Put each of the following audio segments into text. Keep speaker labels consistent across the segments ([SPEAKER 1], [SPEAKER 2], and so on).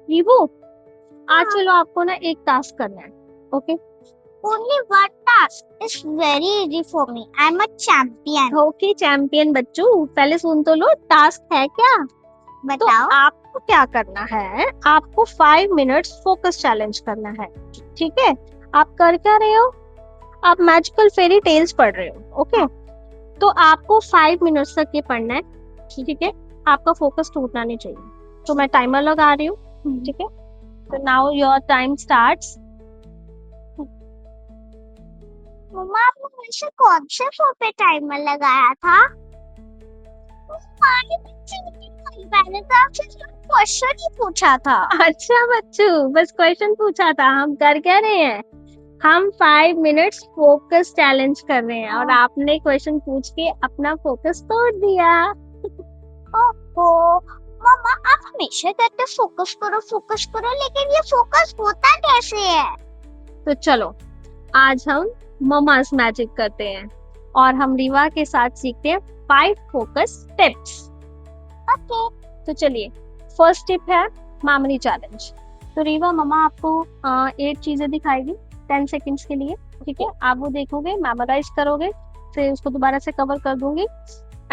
[SPEAKER 1] Review, आज चलो आपको ना एक टास्क करना है, okay?
[SPEAKER 2] Only one task is very easy for me. I'm a champion.
[SPEAKER 1] Okay champion बच्चों, पहले सुन तो लो, टास्क है क्या? तो
[SPEAKER 2] बताओ।
[SPEAKER 1] आपको क्या करना है, आपको 5 मिनट्स फोकस चैलेंज करना है, ठीक है? आप कर क्या रहे हो? आप मैजिकल फेरी टेल्स पढ़ रहे हो, ओके? तो आपको 5 मिनट्स तक ये पढ़ना है, ठीक है? आपका फोकस टूटना नहीं चाहिए। तो मैं टाइमर लगा रही हूँ, ठीक है? तो नाउ योर टाइम स्टार्ट्स।
[SPEAKER 2] मम्मा आपने मुझसे कौन से फोन पे टाइमर लगाया था? मैंने तो आपसे क्वेश्चन ही पूछा था।
[SPEAKER 1] अच्छा बच्चों, बस क्वेश्चन पूछा था। हम कर क्या रहे हैं? हम 5 मिनट्स फोकस चैलेंज कर रहे हैं और आपने क्वेश्चन पूछ के अपना फोकस तोड़ दिया।
[SPEAKER 2] ओहो, मम्मा आप हमेशा कहते फोकस करो, लेकिन ये फोकस होता कैसे है?
[SPEAKER 1] तो चलो आज हम ममास मैजिक करते हैं और हम रीवा के साथ सीखते हैं 5 फोकस टिप्स।
[SPEAKER 2] ओके।
[SPEAKER 1] तो चलिए, फर्स्ट टिप है मेमोरी चैलेंज। तो रीवा मम्मा आपको 8 चीजें दिखाएगी 10 सेकंड्स के लिए, ठीक है? आप वो देखोगे, मेमोराइज करोगे, फिर उसको दोबारा से कवर कर दूंगी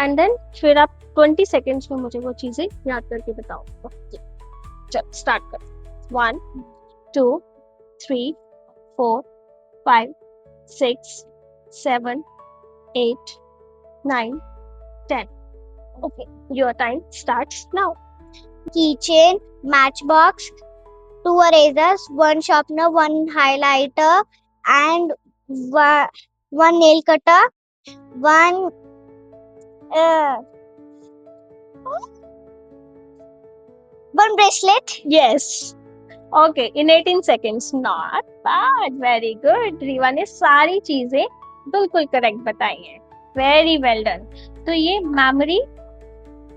[SPEAKER 1] एंड देन फिर आप 20 सेकंड्स में मुझे वो चीजें याद करके बताओ। ओके चल स्टार्ट कर। 1 2 3 4 5 6 7 8 9 10। Okay, your time starts now.
[SPEAKER 2] Keychain, matchbox, 2 erasers, 1 sharpener, 1 highlighter, and 1 nail cutter, 1 1 bracelet.
[SPEAKER 1] Yes. Okay, in 18 seconds. Not bad. Very good. Rewa ने सारी चीजें बिल्कुल करेक्ट बताई हैं। Very well done. तो ये मेमोरी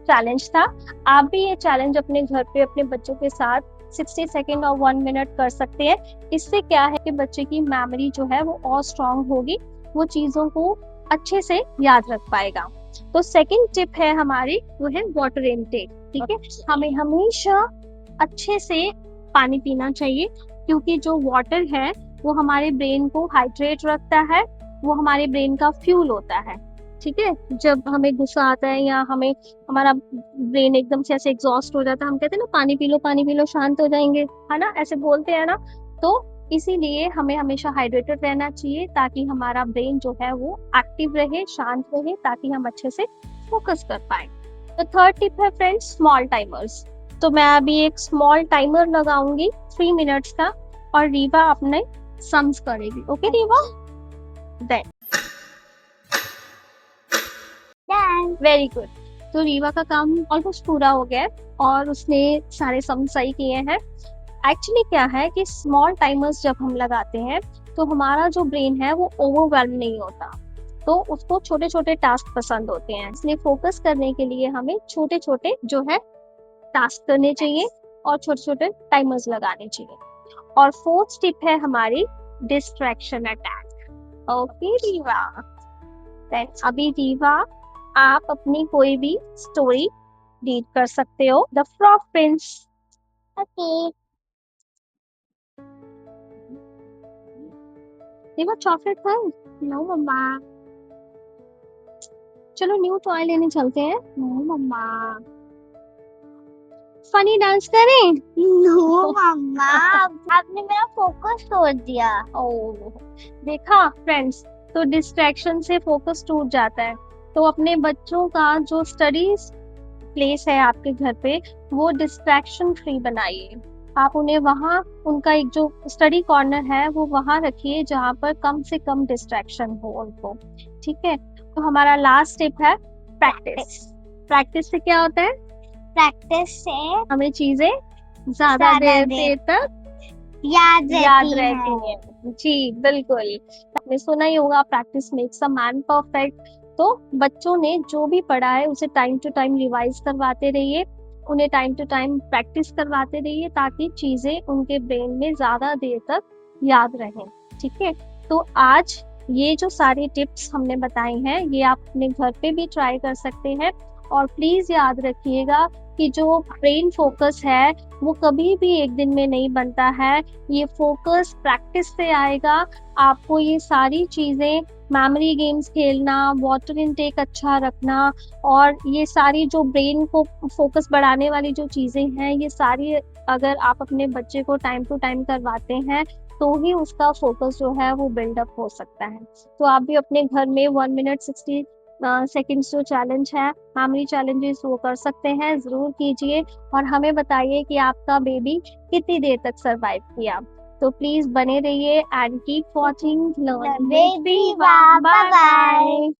[SPEAKER 1] चैलेंज था। आप भी ये चैलेंज अपने घर पे अपने बच्चों के साथ 60 सेकेंड और 1 मिनट कर सकते हैं। इससे क्या है कि बच्चे की मेमोरी जो है वो और स्ट्रांग होगी, वो चीजों को अच्छे से याद रख पाएगा। तो सेकंड टिप है हमारी, वो है वाटर इनटेक, ठीक है? हमें हमेशा अच्छे से पानी पीना चाहिए, क्योंकि जो वाटर है वो हमारे ब्रेन को हाइड्रेट रखता है, वो हमारे ब्रेन का फ्यूल होता है, ठीक है? जब हमें गुस्सा आता है या हमें हमारा ब्रेन एकदम से ऐसे एग्जॉस्ट हो जाता है, हम कहते हैं ना पानी पी लो शांत हो जाएंगे, है ना? ऐसे बोलते हैं ना। तो इसीलिए हमें हमेशा हाइड्रेटेड रहना चाहिए, ताकि हमारा ब्रेन जो है वो एक्टिव रहे, शांत रहे, ताकि हम अच्छे से फोकस कर पाए। तो थर्ड टिप है फ्रेंड्स, स्मॉल टाइमर्स। तो मैं अभी एक स्मॉल टाइमर लगाऊंगी 3 मिनट्स का और रीवा अपने सम्स करेगी, okay Riva? Then very good. तो रीवा का काम ऑलमोस्ट पूरा हो गया है और उसने सारे सम सही किए हैं। एक्चुअली क्या है कि स्मॉल टाइमर्स जब हम लगाते हैं तो हमारा जो ब्रेन है वो ओवरवेल्म नहीं होता, तो उसको छोटे छोटे टास्क पसंद होते हैं। इसलिए फोकस करने के लिए हमें छोटे छोटे जो है टास्क करने चाहिए और छोटे छोटे टाइमर्स लगाने चाहिए। और फोर्थ टिप है हमारी डिस्ट्रैक्शन अटैक। ओके रीवा, अभी रीवा आप अपनी कोई भी स्टोरी रीड कर सकते हो। The frog Prince.
[SPEAKER 2] Okay.
[SPEAKER 1] Rewa chocolate खाए?
[SPEAKER 2] नो मम्मा।
[SPEAKER 1] चलो न्यू टॉय लेने चलते हैं।
[SPEAKER 2] नो मम्मा।
[SPEAKER 1] फनी डांस करें?
[SPEAKER 2] नो मम्मा, आपने मेरा फोकस तोड़ दिया।
[SPEAKER 1] ओह देखा फ्रेंड्स, तो डिस्ट्रैक्शन से फोकस टूट जाता है। तो अपने बच्चों का जो स्टडीज प्लेस है आपके घर पे, वो डिस्ट्रैक्शन फ्री बनाइए। आप उन्हें वहाँ, उनका एक जो स्टडी कॉर्नर है वो वहाँ रखिए जहाँ पर कम से कम डिस्ट्रैक्शन हो उनको, ठीक है? तो हमारा लास्ट टिप है प्रैक्टिस। प्रैक्टिस से क्या होता है?
[SPEAKER 2] प्रैक्टिस से
[SPEAKER 1] हमें चीजें ज्यादा देर तक
[SPEAKER 2] याद
[SPEAKER 1] रहती हैं। जी बिल्कुल, आपने सुना ही होगा, practice makes a man perfect. तो बच्चों ने जो भी पढ़ा है उसे टाइम टू टाइम रिवाइज करवाते रहिए, उन्हें टाइम टू टाइम प्रैक्टिस करवाते रहिए, ताकि चीजें उनके ब्रेन में ज्यादा देर तक याद रहें, ठीक है? तो आज ये जो सारी टिप्स हमने बताई हैं, ये आप अपने घर पे भी ट्राई कर सकते हैं। और प्लीज याद रखिएगा कि जो ब्रेन फोकस है वो कभी भी एक दिन में नहीं बनता है। ये फोकस प्रैक्टिस से आएगा। आपको ये सारी चीजें, मेमोरी गेम्स खेलना, वाटर इनटेक अच्छा रखना, और ये सारी जो ब्रेन को फोकस बढ़ाने वाली जो चीजें हैं, ये सारी अगर आप अपने बच्चे को टाइम टू टाइम करवाते हैं तो ही उसका फोकस जो है वो बिल्डअप हो सकता है। तो आप भी अपने घर में 1 मिनट 60 सेकेंड्स जो चैलेंज है, मेमोरी चैलेंजेस, वो कर सकते हैं, जरूर कीजिए। और हमें बताइए कि आपका बेबी कितनी देर तक सरवाइव किया। तो प्लीज बने रहिए and keep watching learn with
[SPEAKER 2] Baby,
[SPEAKER 1] Viva. Bye
[SPEAKER 2] bye bye.
[SPEAKER 1] Bye.